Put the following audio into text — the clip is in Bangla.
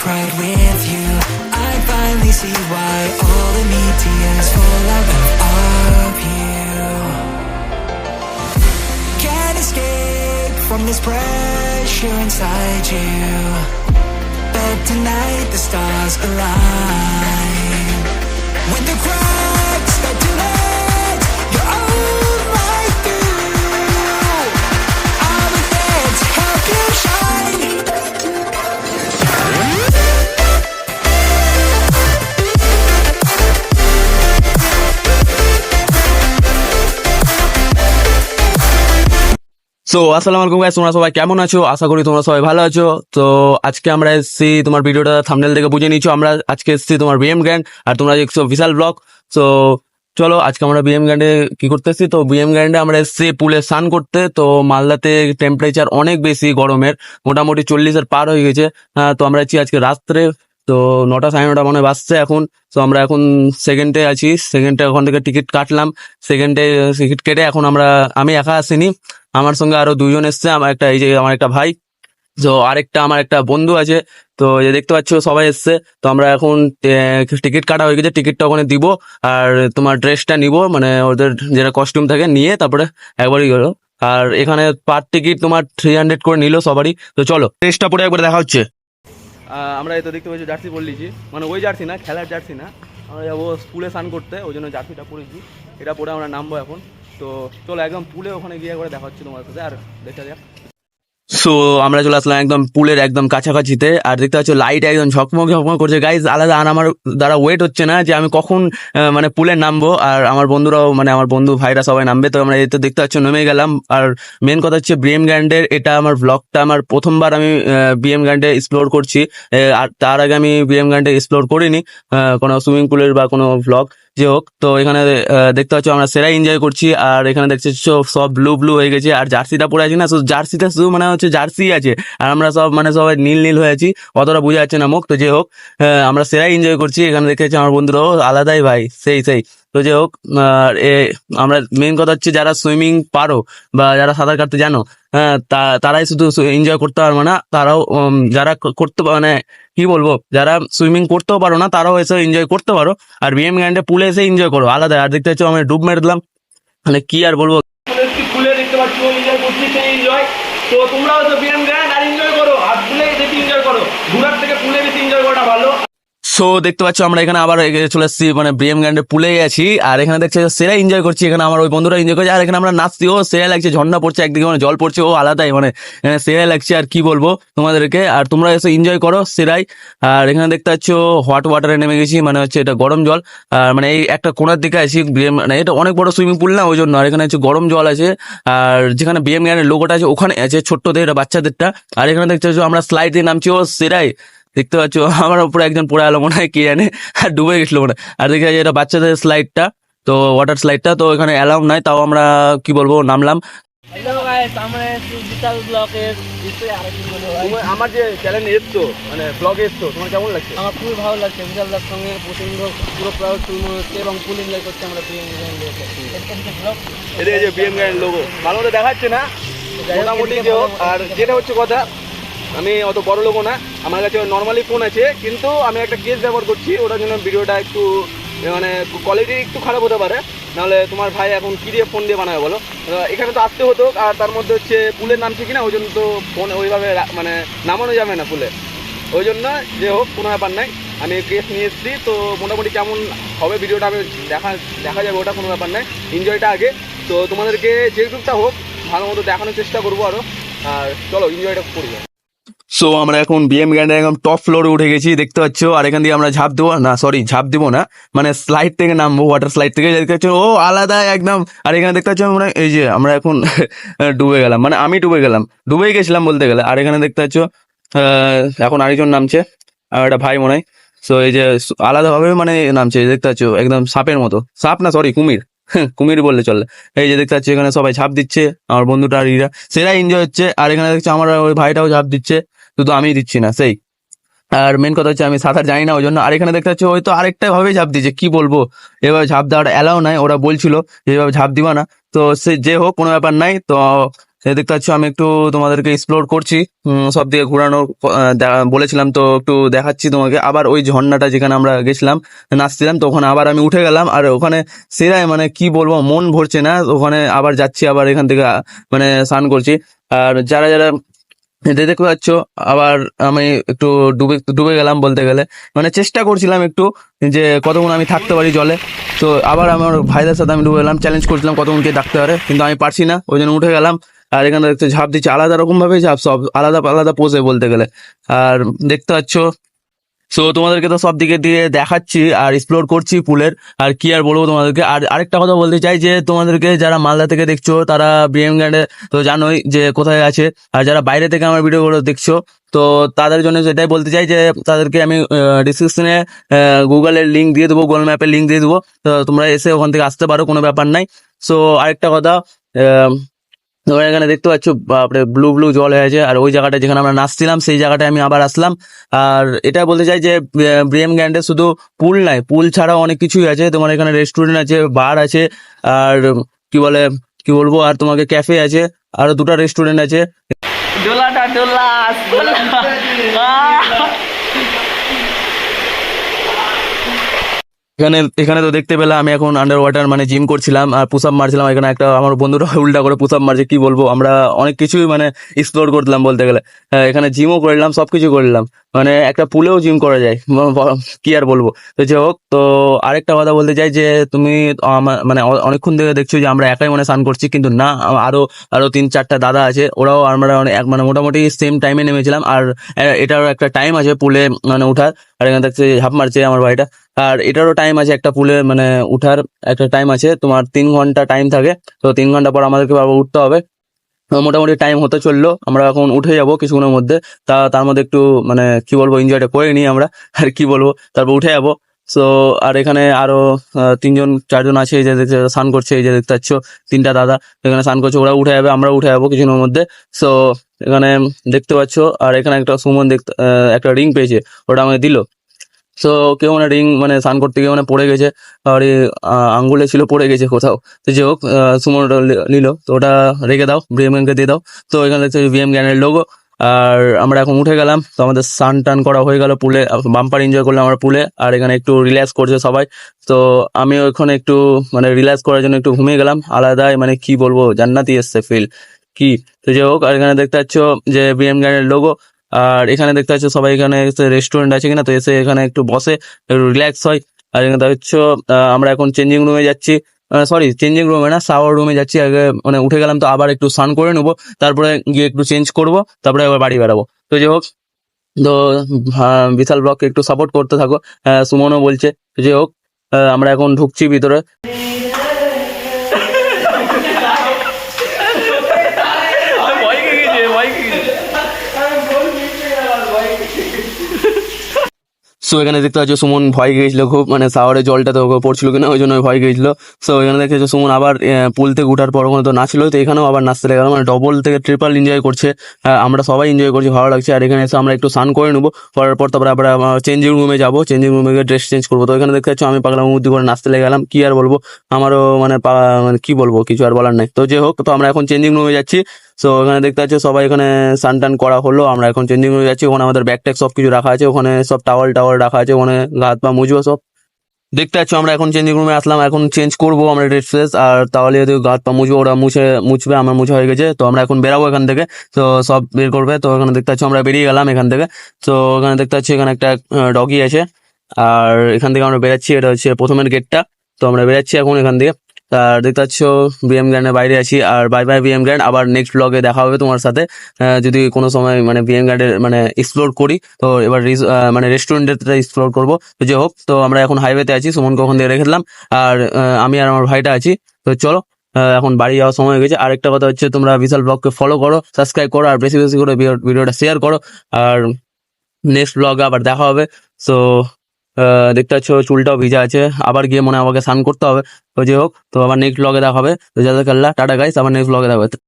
cried with you. I finally see why all the meteors fall out of you. Can't escape from this pressure inside you, but tonight the stars align. When the cracks start to let your own light through, I'll be there to help you shine. So আসসালামু আলাইকুম গাইস, তোমরা সবাই কেমন আছো? আশা করি তোমরা সবাই ভালো আছো। তো আজকে আমরা এসেছি, তোমার ভিডিওটা থাম্বনেল থেকে বুঝে নিয়েছো, আমরা আজকে এসেছি তোমার বিএম গ্র্যান্ড, আর তোমরা দেখছো বিশাল ব্লগ। সো চলো আজকে আমরা বিএম গ্র্যান্ডে কি করতে এসেছি। তো বিএম গ্র্যান্ডে আমরা এসেছি পুলে স্নান করতে। তো মালদাতে টেম্পারেচার অনেক বেশি, গরমের মোটামুটি 40-এর পার হয়ে গেছে। তো আমরা আছি আজকে রাত্রে, তো 9:09 মনে হয় বাজছে এখন। তো আমরা এখন সেকেন্ডে আছি, সেকেন্ডে ওখান থেকে টিকিট কাটলাম। সেকেন্ডে টিকিট কেটে এখন আমি একা আসিনি, আমার সঙ্গে আরো 2জন এসছে। এই যে আমার একটা ভাই, তো আরেকটা আমার একটা বন্ধু আছে। তো এই যে দেখতে পাচ্ছ সবাই এসছে। তো আমরা এখন টিকিট কাটা হয়ে গেছে, টিকিটটা ওখানে দিব আর তোমার ড্রেসটা নিব, মানে ওদের যেটা কস্টিউম থাকে নিয়ে তারপরে একবারই গেলো। আর এখানে পার টিকিট তোমার 300 করে নিল সবারই। তো চলো ড্রেসটা পরে একবার দেখা হচ্ছে। আমরা এই তো দেখতে পাচ্ছি জার্সি পরলিছি, মানে ওই জার্সি না, খেলার জার্সি না, আমরা যাবো স্কুলে স্নান করতে, ওই জন্য জার্সিটা পরেছি। এটা পরে আমরা নামবো এখন। তো চলো একদম পুলে ওখানে গিয়ে একবার দেখা হচ্ছে তোমার সাথে, আর দেখা যাক। সো আমরা চলে আসলাম একদম পুলের একদম কাছাকাছিতে, আর দেখতে পাচ্ছ লাইট একদম ঝকমক ঝকমক করছে গাইজ আলাদা। আর আমার দ্বারা ওয়েট হচ্ছে না যে আমি কখন মানে পুলে নামবো, আর আমার বন্ধুরাও, মানে আমার বন্ধু ভাইরা সবাই নামবে। তো আমরা এই তো দেখতে পাচ্ছ নেমে গেলাম। আর মেন কথা হচ্ছে বিএম গ্র্যান্ডের এটা আমার ব্লগটা, আমার প্রথমবার আমি বিএম গ্র্যান্ডে এক্সপ্লোর করছি। আর তার আগে আমি বিএম গ্র্যান্ডে এক্সপ্লোর করিনি কোনো সুইমিং পুলের বা কোনো ব্লগ, যে হোক। তো এখানে দেখতে পাচ্ছ আমরা সেরাই এনজয় করছি। আর এখানে দেখতে সব ব্লু ব্লু হয়ে গেছে, আর জার্সিটা পরে আছি না, জার্সিটা শুধু মানে হচ্ছে জার্সি আছে, আর আমরা সব মানে সবাই নীল নীল হয়ে আছি, অতটা বোঝা যাচ্ছে না মুখ। তো যে হোক, আমরা সেরাই এনজয় করছি। এখানে দেখতে পাচ্ছি আমার বন্ধুরাও আলাদাই ভাই, সেই। তো যে হোক, আমরা মেন কথা হচ্ছে যারা সুইমিং পারো বা যারা সাঁতার কাটতে জানো, হ্যাঁ তারাই শুধু এনজয় করতে পারবে না, তারাও যারা করতে মানে কি বলবো, যারা সুইমিং করতেও পারো না তারাও এসে এনজয় করতে পারো। আর বিএম গ্র্যান্ডে পুলে এসে এনজয় করো আলাদা। আর দেখতে পাচ্ছ আমি ডুব মেরে দিলাম, মানে কি আর বলবো। পুলে দেখতে পাচ্ছ এনজয় করছি, সেই এনজয়। তো তোমরাও তো বিএম গ্র্যান্ড আর এনজয় করো, আর পুলে বেশি এনজয় করো, ঘোরার থেকে পুলে বেশি এনজয় করাটা ভালো। সো দেখতে পাচ্ছ আমরা এখানে আবার চলে এসেছি, মানে বিএম গ্র্যান্ডে পুলে আছি। আর এখানে দেখছি সেরা এনজয় করছি, এখানে আমার ওই বন্ধুরা এনজয় করছে, আর এখানে আমরা নাচছি, ও সেরা লাগছে, ঝর্ণা পড়ছে একদিকে, মানে জল পড়ছে, ও আলাদাই, মানে সেরা লাগছে। আর কি বলবো তোমাদেরকে, আর তোমরা এসে এনজয় করো সেরাই। আর এখানে দেখতে পাচ্ছ হট ওয়াটারে নেমে গেছি, মানে হচ্ছে এটা গরম জল। আর মানে এই একটা কোনার দিকে আছি, মানে এটা অনেক বড় সুইমিং পুল না, ওই জন্য। আর এখানে হচ্ছে গরম জল আছে, আর যেখানে বিএম গ্র্যান্ডের লোগোটা আছে ওখানে আছে ছোট্টদের, এটা বাচ্চাদেরটা। আর এখানে দেখতে পাচ্ছ আমরা স্লাইড দিয়ে নামছি, ও সেরাই। দেখতে পাচ্ছ আমার উপরে একজন পড়ে গেলো মনে হয়, কে জানে, আর ডুবে গেছিল মনে হয়। আর দেখে এটা বাচ্চাদের স্লাইডটা, তো ওয়াটার স্লাইডটা, তো এখানে অ্যালাউ নাই, তাও আমরা কি বলবো নামলাম। আমার যে চ্যানেলে এসছো, মানে ব্লগে এসছো, তোমার কেমন লাগছে? আমার খুবই ভালো লাগছে, বিশাল দার সঙ্গে প্রচন্ড পুরো প্রাউড ফিল মনে হচ্ছে, এবং ফুল এনজয় করছে আমরা বিএম গ্র্যান্ডে। এদের যে বিএম গ্র্যান্ড লোগো ভালো মতো দেখাচ্ছে না মোটামুটি, যে হোক। আর যেটা হচ্ছে কথা, আমি অত বড় লোকও না, আমার কাছে নর্মালি ফোন আছে, কিন্তু আমি একটা কেস ব্যবহার করছি, ওটার জন্য ভিডিওটা একটু মানে কোয়ালিটি একটু খারাপ হতে পারে। নাহলে তোমার ভাই এখন কী দিয়ে ফোন দিয়ে বানাবে বলো? এখানে তো আসতে হতো, আর তার মধ্যে হচ্ছে পুলের নামছে কিনা, ওই জন্য তো ফোন ওইভাবে মানে নামানো যাবে না পুলে, ওই জন্য। যে হোক, কোনো ব্যাপার নাই, আমি কেস নিয়ে এসেছি। তো মোটামুটি কেমন হবে ভিডিওটা আমি দেখা যাবে, ওটা কোনো ব্যাপার নাই, এনজয়টা আগে। তো তোমাদেরকে যেটুকটা হোক ভালো মতো দেখানোর চেষ্টা করবো আরও। আর চলো এনজয়টা করবো। সো আমরা এখন বিএম গ্র্যান্ডের একদম টপ ফ্লোরে উঠে গেছি, দেখতে পাচ্ছ। আর এখান দিয়ে আমরা ঝাঁপ দেবো না, সরি ঝাঁপ দেবো না, মানে স্লাইড থেকে নামবো, ওয়াটার স্লাইড থেকে, দেখতে পাচ্ছ ও আলাদা একদম। আর এখানে দেখতে পাচ্ছ আমরা এই যে আমরা এখন ডুবে গেলাম, মানে আমি ডুবেই গেছিলাম বলতে গেলে। আর এখানে দেখতে পাচ্ছ এখন আরেকজন নামছে, আর একটা ভাই মনে হয়। সো এই যে আলাদাভাবে মানে নামছে, দেখতে পাচ্ছ একদম সাপের মতো, সাপ না সরি কুমির, কুমির বললে চলে। এই যে দেখতে পাচ্ছি এখানে সবাই ঝাঁপ দিচ্ছে, আমার বন্ধুটা আর ইরা সেরা এনজয় হচ্ছে। আর এখানে দেখছি আমার ওই ভাইটাও ঝাঁপ দিচ্ছে, শুধু আমি দিচ্ছি না, সেই। আর মেন কথা হচ্ছে আমি সাঁতার জানি না ওই জন্য। আর এখানে দেখতে পাচ্ছি ওই তো আরেকটা ভাবে ঝাঁপ দিচ্ছে, কি বলবো, এভাবে ঝাঁপ দেওয়াটা অ্যালাউ নাই, ওরা বলছিল এভাবে ঝাঁপ দিবা না। তো সে যে হোক, কোনো ব্যাপার নাই। তো দেখতে পাচ্ছ আমি একটু তোমাদেরকে এক্সপ্লোর করছি, সব দিকে ঘোরানো বলেছিলাম তো একটু দেখাচ্ছি তোমাকে। আবার ওই ঝর্ণাটা যেখানে আমরা গেছিলাম নাচছিলাম, তো ওখানে আবার আমি উঠে গেলাম, আর ওখানে সেরাই মানে কি বলবো, মন ভরছে না। ওখানে আবার যাচ্ছি, আবার এখান থেকে মানে স্নান করছি। আর যারা যারা দেখতে পাচ্ছ, আবার আমি একটু ডুবে ডুবে গেলাম বলতে গেলে, মানে চেষ্টা করছিলাম একটু যে কতক্ষণ আমি থাকতে পারি জলে। তো আবার আমার ভাইদের সাথে আমি ডুবে গেলাম, চ্যালেঞ্জ করছিলাম কতক্ষণ কে থাকতে পারে, কিন্তু আমি পারছি না, ওই জন্য উঠে গেলাম। আর এখানে দেখতে ঝাঁপ দিচ্ছে, আলাদা রকম ভাবে ঝাঁপ, সব আলাদা আলাদা পোজে বলতে গেলে। আর দেখতে পাচ্ছ, সো তোমাদেরকে তো সব দিকে দিয়ে দেখাচ্ছি আর এক্সপ্লোর করছি পুলের। আর কি আর বলবো তোমাদেরকে। আর আরেকটা কথা বলতে চাই যে তোমাদেরকে যারা মালদা থেকে দেখছো তারা বিএম গ্র্যান্ডে তো জানোই যে কোথায় আছে, আর যারা বাইরে থেকে আমার ভিডিওগুলো দেখছো তো তাদের জন্য সেটাই বলতে চাই যে তাদেরকে আমি ডিসক্রিপশনে গুগলের লিঙ্ক দিয়ে দেবো, গুগল ম্যাপের লিঙ্ক দিয়ে দেবো, তো তোমরা এসে ওখান থেকে আসতে পারো, কোনো ব্যাপার নাই। সো আরেকটা কথা, তোমরা এখানে দেখতে পাচ্ছ বাপরে ব্লু ব্লু জল হয়ে আছে, আর ওই জায়গাটা যেখানে আমরা নাচছিলাম সেই জায়গাটায় আমি আবার আসলাম। আর এটা বলতে চাই যে বিএম গ্র্যান্ডে শুধু পুল নাই, পুল ছাড়াও অনেক কিছুই আছে। তোমার এখানে রেস্টুরেন্ট আছে, বার আছে, আর কি বলে কি বলবো, আর তোমাকে ক্যাফে আছে, আরো দুটো রেস্টুরেন্ট আছে। ডোলাটা ডোলা এখানে এখানে তো দেখতে পেলাম আমি এখন আন্ডার ওয়াটার মানে জিম করছিলাম আর পুশ আপ মারছিলাম। এখানে একটা আমার বন্ধুরা উল্টা করে পুশ আপ মারছে, কি বলবো, আমরা অনেক কিছুই মানে এক্সপ্লোর করলাম বলতে গেলে। এখানে জিমও করলাম, সবকিছু করলাম, মানে একটা পুলেও জিম করা যায়, কি আর বলবো। তো যাই হোক, তো আরেকটা কথা বলতে চাই যে তুমি মানে অনেকক্ষণ ধরে দেখছো যে আমরা একাই মানে স্নান করছি, কিন্তু না, আরো আরো 3-4টা দাদা আছে, ওরাও আমরা মানে মোটামুটি সেম টাইমে নেমেছিলাম। আর এটারও একটা টাইম আছে পুলে মানে উঠার। আর এখানে দেখছে ঝাঁপ মারছে আমার ভাইটা। আর এটারও টাইম আছে, একটা পুলে মানে উঠার একটা টাইম আছে, তোমার 3 ঘন্টা টাইম থাকে। তো 3 ঘন্টা পর আমাদেরকে আবার উঠতে হবে। মোটামুটি টাইম হতে চললো, আমরা এখন উঠে যাব কিছুক্ষণের মধ্যে। তার মধ্যে একটু মানে কি বলবো, এনজয়টা করে নিই আমরা, আর কি বলবো, তারপর উঠে যাবো। সো আর এখানে আরো 3-4জন আছে, এই যে দেখতে স্নান করছে, এই যে দেখতে পাচ্ছ 3টা দাদা এখানে স্নান করছে, ওরা উঠে যাবে, আমরা উঠে যাবো কিছুক্ষণের মধ্যে। সো এখানে দেখতে পাচ্ছ, আর এখানে একটা সুমন দেখতে একটা রিং পেয়েছে, ওটা আমাকে দিল। সো কেউ মানে রিং মানে স্নান করতে গিয়ে মানে পড়ে গেছে, আর আঙ্গুলে ছিল, পড়ে গেছে কোথাও। তো যে হোক, সুমন ওটা নিল, তো ওটা রেখে দাও, বিএম গ্যাংকে দিয়ে দাও। তো এখানে দেখতে বিএম গ্যাংয়ের লোগো। আর আমরা এখন উঠে গেলাম, তো আমাদের স্নান টান করা হয়ে গেল পুলে, বাম্পার এনজয় করলাম আমরা পুলে। আর এখানে একটু রিল্যাক্স করছে সবাই, তো আমিও এখানে একটু মানে রিল্যাক্স করার জন্য একটু ঘুমিয়ে গেলাম। আলাদাই মানে কি বলবো, জান্নাতি এসছে ফিল কি। তো যাই হোক, আর এখানে দেখতে পাচ্ছ যে বিএম গ্যাংয়ের লোগো। আর এখানে দেখতে পাচ্ছ সবাই, এখানে রেস্টুরেন্ট আছে কিনা, তো এসে এখানে একটু বসে একটু রিল্যাক্স হয়। আর এখানে দেখছ আমরা এখন চেঞ্জিং রুমে যাচ্ছি, সরি চেঞ্জিং রুমে না, শাওয়ার রুমে যাচ্ছি। আগে মানে উঠে গেলাম, তো আবার একটু স্নান করে নেবো, তারপরে গিয়ে একটু চেঞ্জ করবো, তারপরে আবার বাড়ি বেরাবো। তো যাই হোক, তো বিশাল ব্লগকে একটু সাপোর্ট করতে থাকো, সুমনও বলছে। তো যাই হোক, আমরা এখন ঢুকছি ভিতরে। সো এখানে দেখতে পাচ্ছ সুমন ভয় গিয়েছিল খুব, মানে শাওয়ারের জলটা তো ওকে পড়ছিল কিনা, ওই জন্য ভয় গিয়েছিল। সো এখানে দেখতে পাচ্ছ সুমন আবার পুল থেকে উঠার পর ওখানে তো নাচলো, তো এখানেও আবার নাচতে লেগে গেল, মানে ডবল থেকে ট্রিপল এনজয় করছে। আমরা সবাই এনজয় করছি, ভালো লাগছে। আর এখানে এসে আমরা একটু স্নান করে নেবো, করার পর তারপরে আবার চেঞ্জিং রুমে যাবো, চেঞ্জিং রুমে গিয়ে ড্রেস চেঞ্জ করবো। তো এখানে দেখতে পাচ্ছ আমি পাগলা মুদি করে নাচতে লেগে গেলাম, কি আর বলবো, আমারও মানে মানে কি বলবো, কিছু আর বলার নাই। তো যাই হোক, তো আমরা এখন চেঞ্জিং রুমে যাচ্ছি। সো এখানে দেখতে পাচ্ছ সবাই এখানে স্নান টান করা হলো, আমরা এখন চেঞ্জিং রুমে যাচ্ছি। ওখানে আমাদের ব্যাগ ট্যাগ সব কিছু রাখা আছে, ওখানে সব টাওয়াল টাওয়াল রাখা আছে, ওখানে গা হাত পা মুছবো সব। দেখতে পাচ্ছ আমরা এখন চেঞ্জিং রুমে আসলাম, এখন চেঞ্জ করবো আমরা ড্রেস ফ্রেস, আর তাহলে যদি গা হাত পা মুছবো, ওরা মুছবে, আমার মুছা হয়ে গেছে। তো আমরা এখন বেরাবো এখান থেকে, তো সব বের করবে। তো এখানে দেখতে পাচ্ছ আমরা বেরিয়ে গেলাম এখান থেকে। তো এখানে দেখতে পাচ্ছি এখানে একটা ডগি আছে, আর এখান থেকে আমরা বেরাচ্ছি, এটা হচ্ছে প্রথমের গেটটা। তো আমরা বেরাচ্ছি এখন এখান থেকে। আর দেখতে পাচ্ছ বিএম গ্র্যান্ডের বাইরে আছি। আর বাই বাই বিএম গ্র্যান্ড, আবার নেক্সট ব্লগে দেখা হবে তোমার সাথে। যদি কোনো সময় মানে বিএম গ্র্যান্ডের মানে এক্সপ্লোর করি, তো এবার মানে রেস্টুরেন্টের এক্সপ্লোর করবো। তো যাই হোক, তো আমরা এখন হাইওয়েতে আছি, সুমনকে ওখান থেকে রেখে দিলাম, আর আমি আর আমার ভাইটা আছি। তো চলো, এখন বাড়ি যাওয়ার সময় হয়ে গেছে। আরেকটা কথা হচ্ছে, তোমরা বিশাল ব্লগকে ফলো করো, সাবস্ক্রাইব করো, আর বেশি বেশি করে ভিডিওটা শেয়ার করো। আর নেক্সট ব্লগে আবার দেখা হবে। সো দেখতে পাচ্ছ চুলটাও ভিজা আছে, আবার গিয়ে মনে হয় আমাকে স্নান করতে হবে। তো যাই হোক, তো আবার নেক্সট ব্লগে দেখা হবে। তো যাদের কাল্লা টাটা গাইস, আবার নেক্সট ব্লগে দেখা হবে।